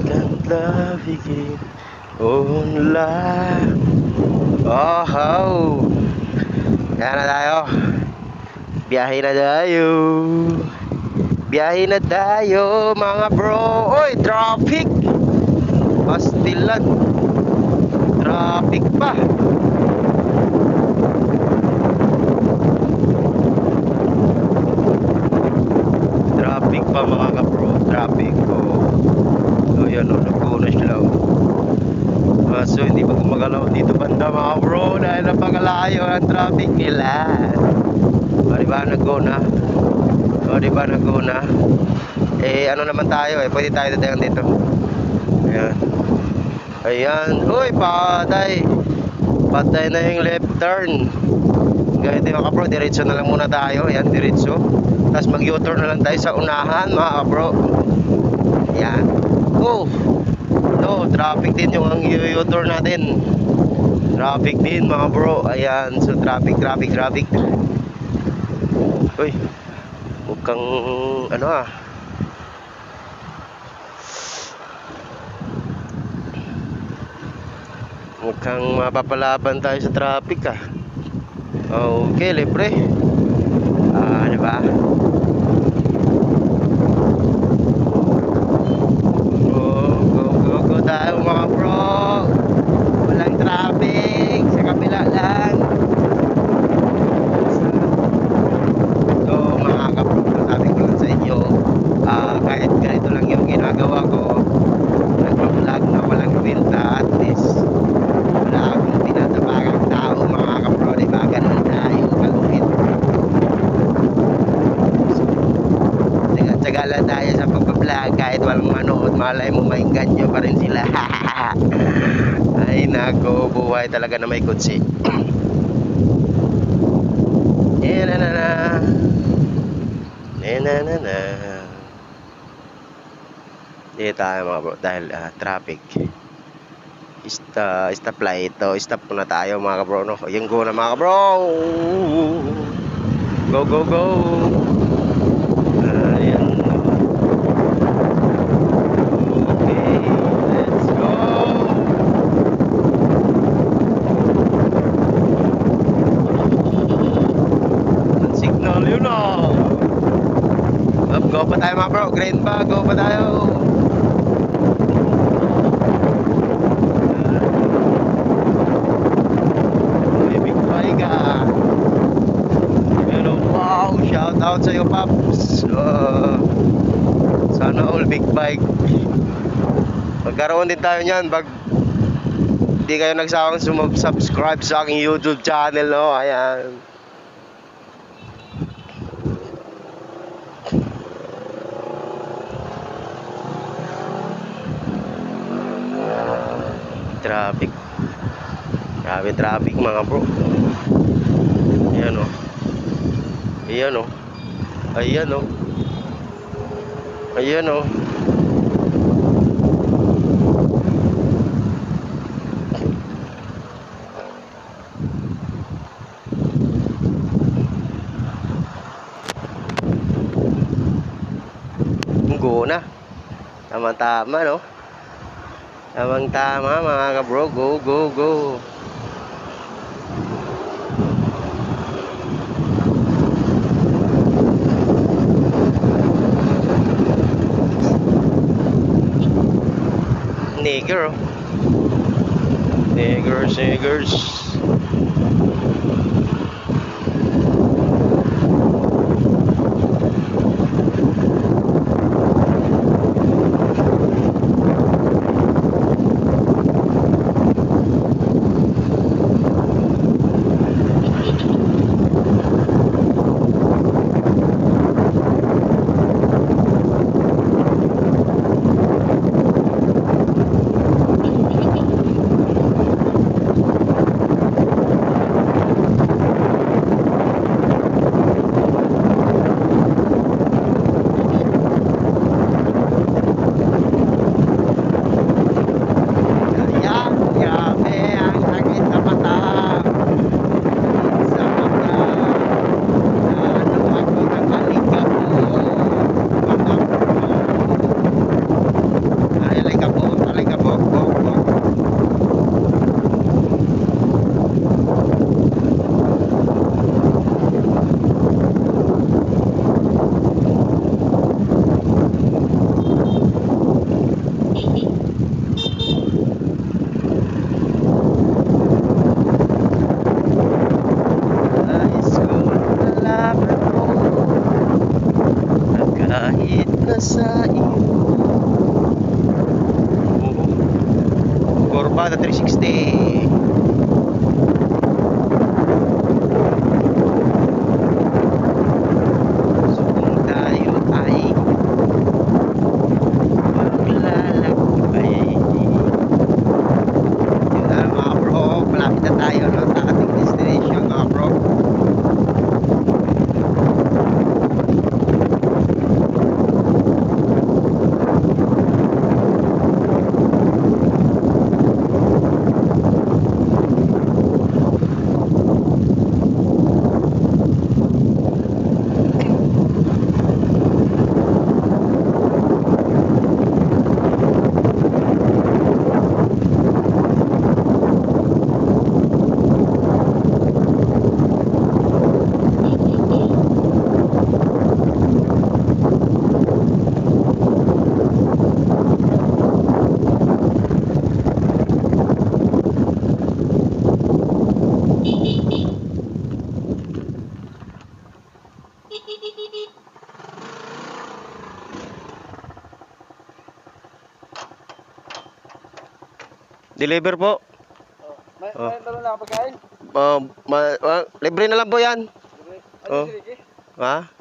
can't love again online. Oh, yan na tayo. Biyahe na tayo. Biyahe na tayo mga bro. Oy, traffic. Pastilan. Traffic pa. Traffic pa mga ka-bro. Traffic. So yan o, nagpuno sila o. So hindi pa gumagalaw dito banda mga bro dahil napakalayo ang traffic nila. O diba nag-go na? O diba nag-go na? Eh ano naman tayo eh, pwede tayo dadayang dito. Ayan. Ayan. Uy, patay. Patay na yung left turn. Ganito mga bro, diretso na lang muna tayo. Ayan, diretso. Tapos mag-U-turn na lang tayo sa unahan mga bro. Ayan. Oh, no, traffic din yung U-turn natin. Traffic din mga bro. Ayan, so traffic. Uy, mukhang ano mukhang mapapalaban tayo sa traffic Okay, libre. Diba? Go tayo mga bro. Walang traffic. Sa kabila lang. So mga kapro, sabi ko sa inyo, kahit ganito lang yung ginagawa ko, nagpa-vlog na walang kwenta, at least wala akong tinatapagang tao mga kapro, diba? Ganun tayo kalungit. Tagala tayo sa pagpa-vlog kahit walang manood, malay mo maingganyo pa rin sila. Ay nako, buhay talaga na may kutsi. Dito tayo mga bro dahil traffic. Stop light ito. Stop muna tayo mga bro, no? Yung go na mga bro. Go. Ayan. Okay, let's go. Ang signal yun Go pa tayo mga bro. Green pa. Go pa tayo. Shout out sa iyo paps. Sana all big bike. Magkaroon din tayo niyan pag hindi kayo nagsawang subscribe sa aking YouTube channel, no? Ayan. Traffic. Grabe traffic mga bro. Ayan o. Ayan o. Ayan o. Ayan o. Go na. Tama-tama no. Tamang-tama mga kabro. Go. Niggers. Corbata 360. So kung tayo ay maglalakbay, yun na mga bro, malapit na tayo no, sa ating destination mga bro. Deliver po. May Oh. meron na pagkain? Libre na lang po yan. Ano Oh. si Ricky? Ha?